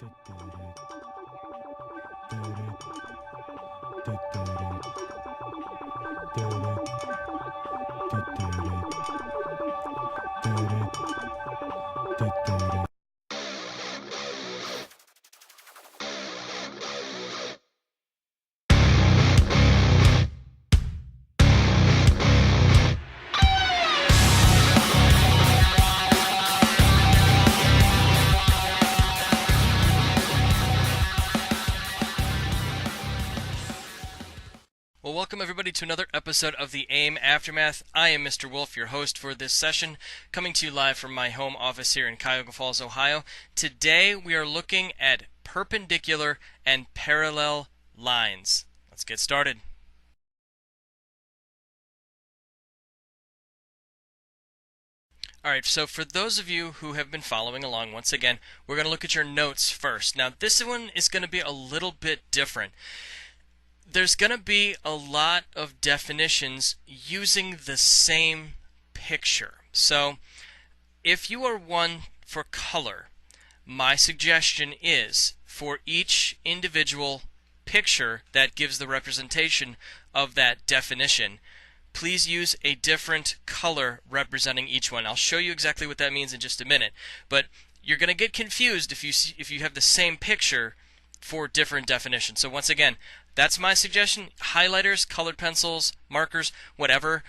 Well, welcome everybody to another episode of the AIM Aftermath. I am Mr. Wolf, your host for this session, coming to you live from my home office here in Cuyahoga Falls, Ohio. Today we are looking at perpendicular and parallel lines. Let's get started. Alright, so for those of you who have been following along, once again, we're going to look at your notes first. Now, this one is going to be a little bit different. There's going to be a lot of definitions using the same picture. So, if you are one for color, my suggestion is for each individual picture that gives the representation of that definition, please use a different color representing each one. I'll show you exactly what that means in just a minute, but you're going to get confused if you have the same picture for different definitions. So once again, that's my suggestion. Highlighters, colored pencils, markers, whatever.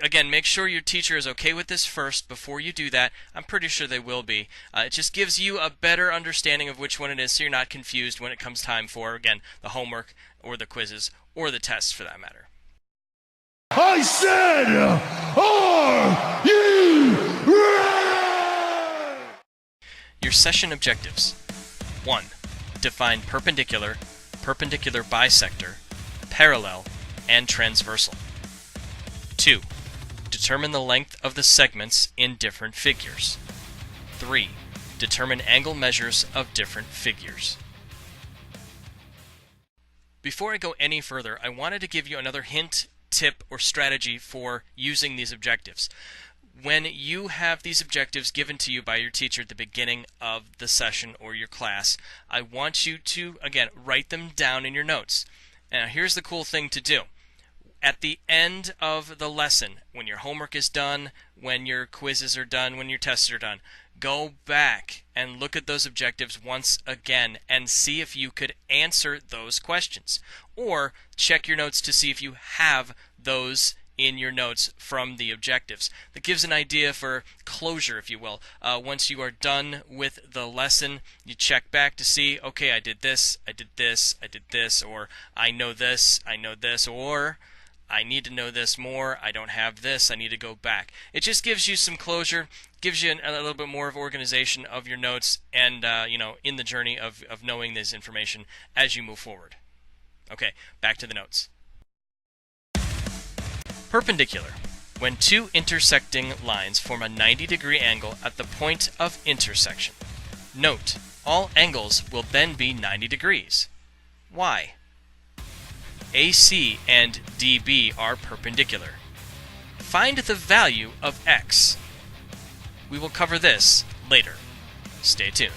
Again, make sure your teacher is okay with this first before you do that. I'm pretty sure they will be. It just gives you a better understanding of which one it is so you're not confused when it comes time for, again, the homework or the quizzes or the tests for that matter. I said, are you ready? Your session objectives. 1. Define perpendicular, perpendicular bisector, parallel, and transversal. 2. Determine the length of the segments in different figures. 3. Determine angle measures of different figures. Before I go any further, I wanted to give you another hint, tip, or strategy for using these objectives. When you have these objectives given to you by your teacher at the beginning of the session or your class, I want you to, again, write them down in your notes. Now, here's the cool thing to do. At the end of the lesson, when your homework is done, when your quizzes are done, when your tests are done, go back and look at those objectives once again and see if you could answer those questions. Or check your notes to see if you have those in your notes from the objectives. That gives an idea for closure, if you will. Once you are done with the lesson, you check back to see, okay, I did this, I did this, I did this, or I know this, or I need to know this more, I don't have this, I need to go back. It just gives you some closure, gives you a little bit more of organization of your notes and, in the journey of knowing this information as you move forward. Okay, back to the notes. Perpendicular. When two intersecting lines form a 90-degree angle at the point of intersection. Note, all angles will then be 90 degrees. Why? AC and DB are perpendicular. Find the value of x. We will cover this later. Stay tuned.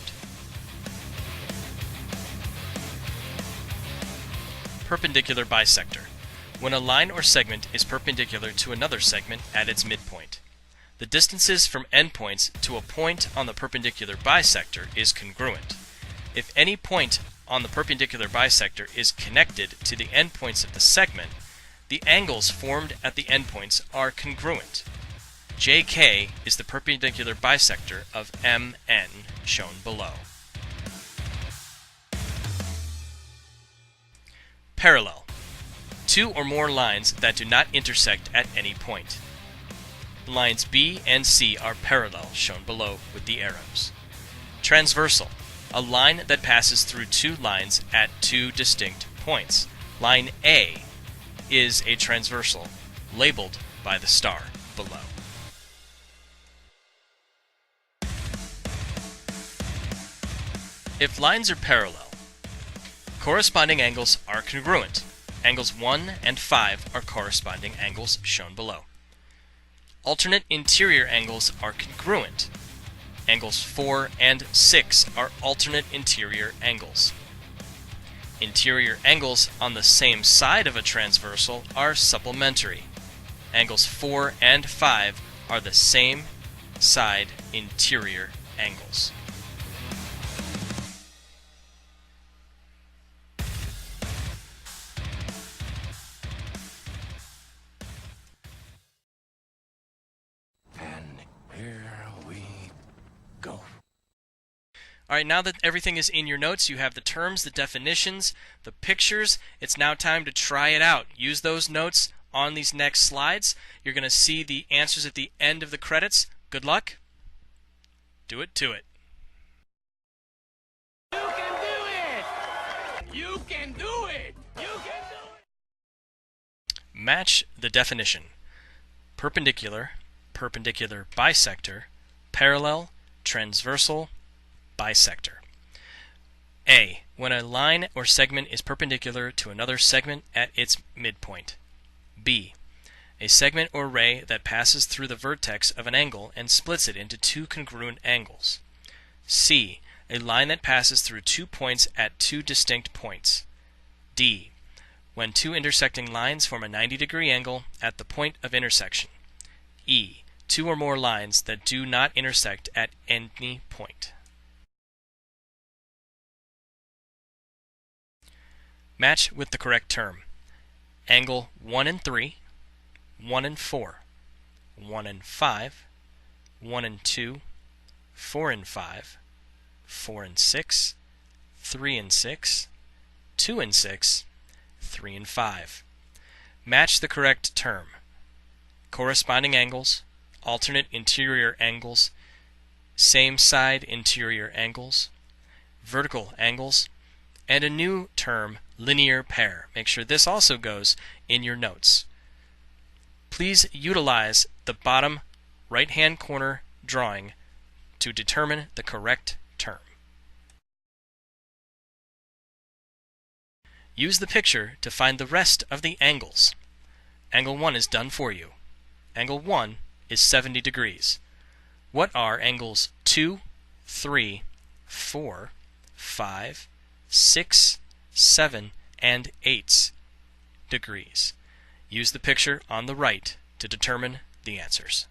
Perpendicular bisector. When a line or segment is perpendicular to another segment at its midpoint. The distances from endpoints to a point on the perpendicular bisector is congruent. If any point on the perpendicular bisector is connected to the endpoints of the segment, the angles formed at the endpoints are congruent. JK is the perpendicular bisector of MN, shown below. Parallel. Two or more lines that do not intersect at any point. Lines B and C are parallel, shown below with the arrows. Transversal. A line that passes through two lines at two distinct points. Line A is a transversal, labeled by the star below. If lines are parallel, corresponding angles are congruent. Angles 1 and 5 are corresponding angles shown below. Alternate interior angles are congruent. Angles 4 and 6 are alternate interior angles. Interior angles on the same side of a transversal are supplementary. Angles 4 and 5 are the same side interior angles. And here we go. Alright, now that everything is in your notes, you have the terms, the definitions, the pictures. It's now time to try it out. Use those notes on these next slides. You're going to see the answers at the end of the credits. Good luck. Do it to it. You can do it! You can do it! You can do it! Match the definition. Perpendicular, perpendicular bisector, parallel, transversal, bisector. A. When a line or segment is perpendicular to another segment at its midpoint. B. A segment or ray that passes through the vertex of an angle and splits it into two congruent angles. C. A line that passes through 2 points at 2 distinct points. D. When two intersecting lines form a 90-degree angle at the point of intersection. E. Two or more lines that do not intersect at any point. Match with the correct term. Angle 1 and 3, 1 and 4, 1 and 5, 1 and 2, 4 and 5, 4 and 6, 3 and 6, 2 and 6, 3 and 5. Match the correct term. Corresponding angles, alternate interior angles, same side interior angles, vertical angles, and a new term, linear pair. Make sure this also goes in your notes. Please utilize the bottom right-hand corner drawing to determine the correct term. Use the picture to find the rest of the angles. Angle 1 is done for you. Angle 1 is 70 degrees. What are angles 2, 3, 4, 5, 6, 7, and 8 degrees? Use the picture on the right to determine the answers.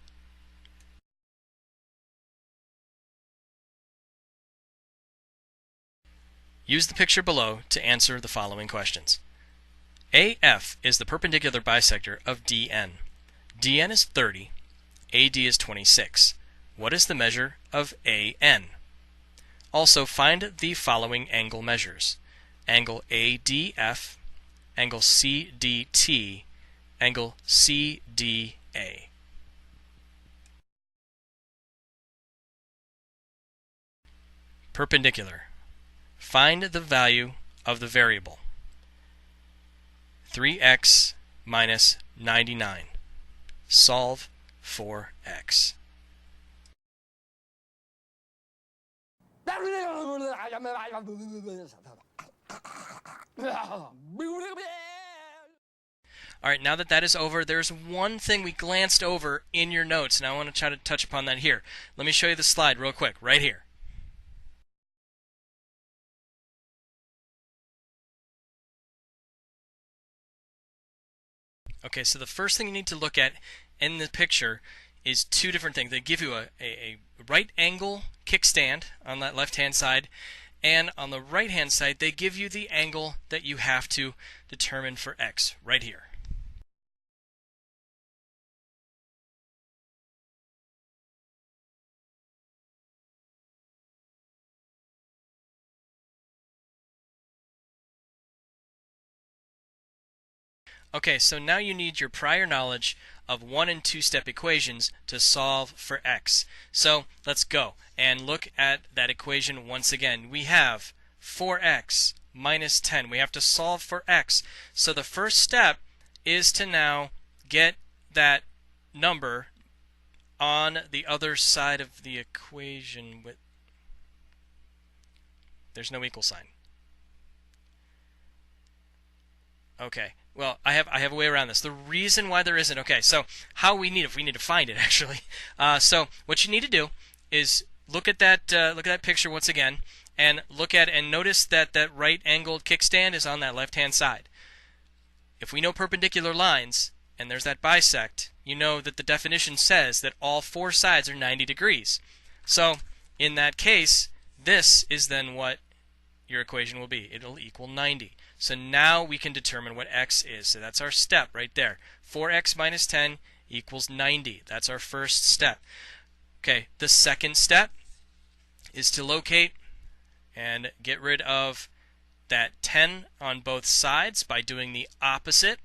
Use the picture below to answer the following questions. AF is the perpendicular bisector of DN. DN is 30, AD is 26. What is the measure of AN? Also, find the following angle measures. Angle ADF, angle CDT, angle CDA. Perpendicular. Find the value of the variable. 3x minus 99. Solve for x. Alright, now that that is over, there's one thing we glanced over in your notes, and I want to try to touch upon that here. Let me show you the slide real quick, right here. Okay, so the first thing you need to look at in the picture is two different things. They give you a right angle kickstand on that left-hand side, and on the right-hand side they give you the angle that you have to determine for x, right here. Okay, so now you need your prior knowledge of 1- and 2-step equations to solve for x. So let's go and look at that equation once again. We have 4x minus 10. We have to solve for x. So the first step is to now get that number on the other side of the equation. There's no equal sign. Okay. Well, I have a way around this. The reason why there isn't, okay, so how we need to find it actually. So what you need to do is look at that picture once again, and notice that that right-angled kickstand is on that left-hand side. If we know perpendicular lines, and there's that bisect, you know that the definition says that all four sides are 90 degrees. So, in that case, this is then what your equation will be. It'll equal 90. So now we can determine what x is. So that's our step right there. 4x minus 10 equals 90. That's our first step. Okay, the second step is to locate and get rid of that 10 on both sides by doing the opposite.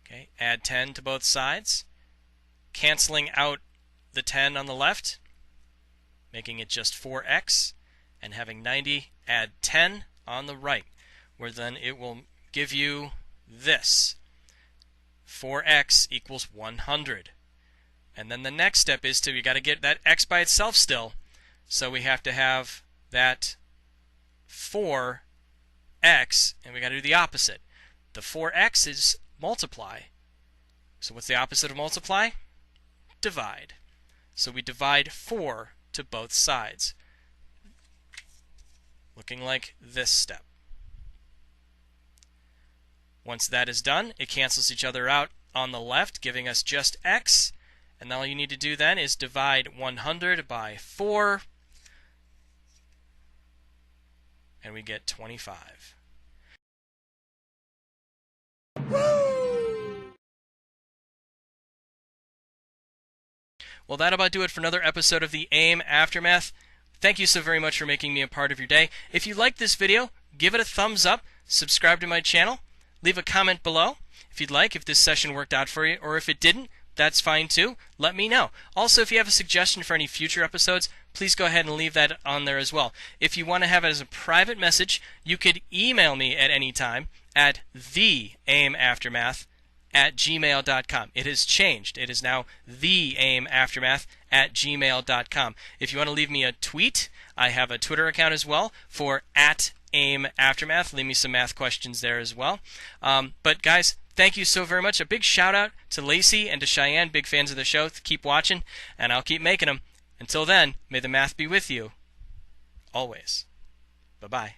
Okay, add 10 to both sides, canceling out the 10 on the left, making it just 4x, and having 90 add 10 on the right, where then it will give you this. 4x equals 100. And then the next step is we got to get that x by itself still, so we have to have that 4x, and we got to do the opposite. The 4x is multiply. So what's the opposite of multiply? Divide. So we divide 4 to both sides, looking like this step. Once that is done, it cancels each other out on the left, giving us just x. And all you need to do then is divide 100 by 4, and we get 25. Well, that'll about do it for another episode of the AIM Aftermath. Thank you so very much for making me a part of your day. If you liked this video, give it a thumbs up, subscribe to my channel, leave a comment below if you'd like, if this session worked out for you, or if it didn't, that's fine too. Let me know. Also, if you have a suggestion for any future episodes, please go ahead and leave that on there as well. If you want to have it as a private message, you could email me at any time at theaimaftermath@gmail.com. It has changed. It is now theaimaftermath@gmail.com. If you want to leave me a tweet, I have a Twitter account as well for @AimAftermath. Leave me some math questions there as well. But guys, thank you so very much. A big shout out to Lacey and to Cheyenne, big fans of the show. Keep watching, and I'll keep making them. Until then, may the math be with you always. Bye-bye.